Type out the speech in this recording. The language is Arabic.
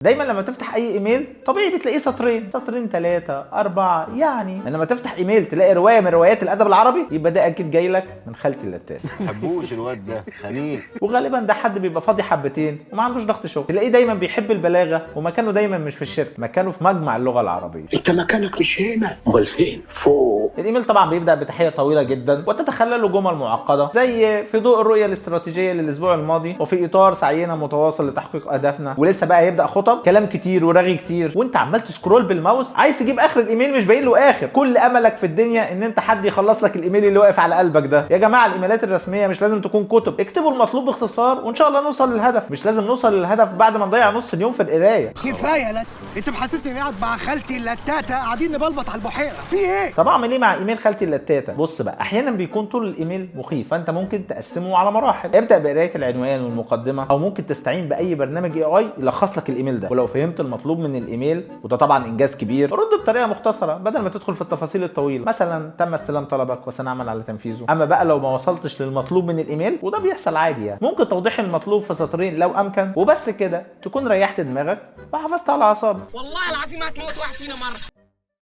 دايما لما تفتح اي ايميل طبيعي بتلاقيه سطرين 3 4 يعني. انما تفتح ايميل تلاقي روايه من روايات الادب العربي، يبقى ده اكيد جاي لك من خالتي اللتات. ما بحبوش الواد ده خنيق. وغالبا ده حد بيبقى فاضي حبتين وما عندوش ضغط شغل، تلاقيه دايما بيحب البلاغه، ومكانه دايما مش في الشركه، مكانه في مجمع اللغه العربيه. انت مكانك مش هنا، امال فين؟ فوق. الايميل طبعا بيبدا بتحيه طويله جدا وتتخلله جمل معقده زي في ضوء الرؤيه الاستراتيجيه للاسبوع الماضي، وفي اطار سعينا متواصل لتحقيق اهدافنا، ولسه بقى يبدا خطب كلام كتير ورغي كتير، وانت عمال تسكرول بالماوس عايز تجيب اخر الايميل مش باين له اخر. كل املك في الدنيا ان انت حد يخلص لك الايميل اللي واقف على قلبك ده. يا جماعه الايميلات الرسميه مش لازم تكون كتب، اكتبوا المطلوب باختصار وان شاء الله نوصل للهدف. مش لازم نوصل للهدف بعد ما نضيع نص اليوم في القرايه. كفايه لت، انت محسسني اني قاعد مع خالتي اللتاته قاعدين نبلبط على البحيره، في ايه؟ طب اعمل ايه مع ايميل خالتي اللتاته؟ بص بقى، احيانا بيكون طول الايميل مخيف، فانت ممكن تقسمه على مراحل. ابدا بقرايه العنوان والمقدمه، او ممكن تستعين باي برنامج اي يلخص لك الايميل ده. ولو فهمت المطلوب من الايميل، وده طبعا انجاز كبير، رد بطريقه مختصره بدل ما تدخل في التفاصيل الطويله، مثلا تم استلام طلبك وسنعمل على تنفيذه. اما بقى لو ما وصلتش للمطلوب من الايميل، وده بيحصل عادي يعني، ممكن توضيح المطلوب في سطرين لو امكن، وبس كده تكون ريحت دماغك وحافظت على اعصابك. والله العظيم هتموت واحد فينا مره.